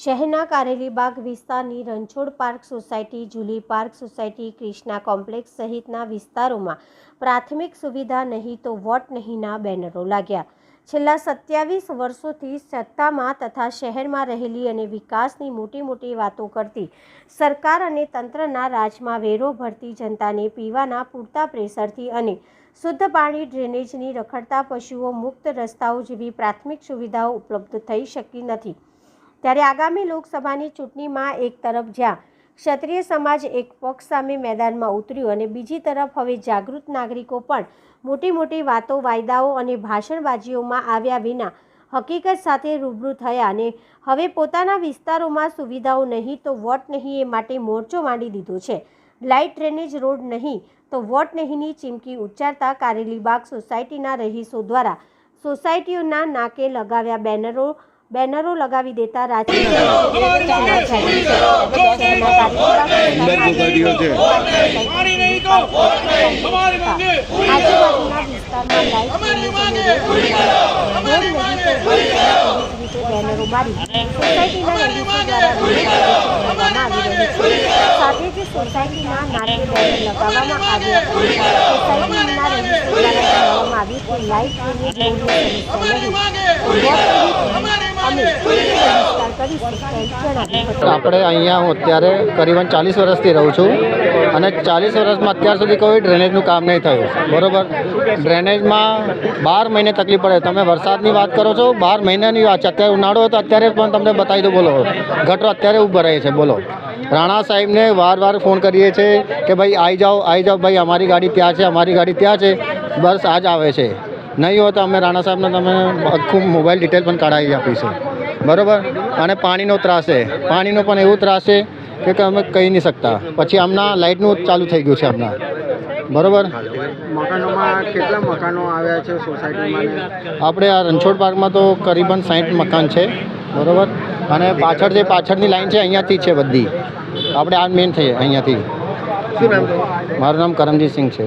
શહેરના કારેલીબાગ વિસ્તારની Ranchhod park society, Julie park society, Krishna complex સહિતના વિસ્તારોમાં પ્રાથમિક સુવિધા નહીં તો વોટ નહીંના બેનરો લાગ્યા। છેલ્લા 27 વર્ષોથી સત્તામાં તથા શહેરમાં રહેલી અને વિકાસની મોટી વાતો કરતી સરકાર અને તંત્રના રાજમાં વેરો ભરતી જનતાને પીવાના પૂરતા પ્રેશરથી અને શુદ્ધ પાણી, ડ્રેનેજની, રખડતા પશુઓ મુક્ત રસ્તાઓ જેવી પ્રાથમિક સુવિધાઓ ઉપલબ્ધ થઈ શકી નથી। ત્યારે આગામી લોકસભાની ચૂંટણીમાં એક તરફ જ્યાં ક્ષત્રિય સમાજ એક પક્ષ સામે મેદાનમાં ઉતર્યું અને બીજી તરફ હવે જાગૃત નાગરિકો પણ મોટી વાતો, વાયદાઓ અને ભાષણબાજીઓમાં આવ્યા વિના હકીકત સાથે રૂબરૂ થયા અને હવે પોતાના વિસ્તારોમાં સુવિધાઓ નહીં તો વોટ નહીં એ માટે મોરચો માંડી દીધો છે। લાઇટ, ડ્રેનેજ, રોડ નહીં તો વોટ નહીંની ચીમકી ઉચ્ચારતા કારેલીબાગ સોસાયટીના રહીશો દ્વારા સોસાયટીઓના નાકે લગાવ્યા બેનરો લગાવી દેતા આજુબાજુના વિસ્તારમાં બેનરો મારી સોસાયટીના રહીશો દ્વારા સાથે જ સોસાયટીના નાકે બેનર લગાવવામાં આવ્યા। સોસાયટીના રહીશો દ્વારા કહેવામાં આવ્યું કે લાઇટ, આપણે અહીંયા હું અત્યારે કરીબન 40 વર્ષથી રહું છું અને 40 વર્ષમાં અત્યાર સુધી કોઈ ડ્રેનેજનું કામ નહીં થયું, બરાબર। ડ્રેનેજમાં 12 મહિને તકલીફ પડે। તમે વરસાદની વાત કરો છો, 12 મહિનાની વાત છે। અત્યારે ઉનાળો હોય તો અત્યારે પણ તમને બતાવી દો, બોલો ગટરો અત્યારે ઊભા રહે છે, બોલો। રાણા સાહેબને વાર ફોન કરીએ છીએ કે ભાઈ આવી જાઓ ભાઈ, અમારી ગાડી ત્યાં છે, અમારી ગાડી ત્યાં છે, બસ આ જ આવે છે। નહીં હોય તો અમે રાણા સાહેબને તમે આખું મોબાઈલ ડિટેલ પણ કાઢાવી આપીશું, બરાબર। અને પાણીનો ત્રાસ છે, પાણીનો પણ એવું ત્રાસ છે કે અમે કહી નહીં શકતા। પછી હમણાં લાઇટનું ચાલુ થઈ ગયું છે હમણાં, બરાબર। મકાનોમાં કેટલા મકાનો આવ્યા છે સોસાયટીમાં? આપણે આ રણછોડ પાર્કમાં તો કરીબન 60 મકાન છે, બરાબર। અને પાછળની લાઈન છે અહીંયાથી છે બધી, આપણે આ મેન થઈએ અહીંયાથી। શું નામ? મારું નામ કરમજીત સિંહ છે।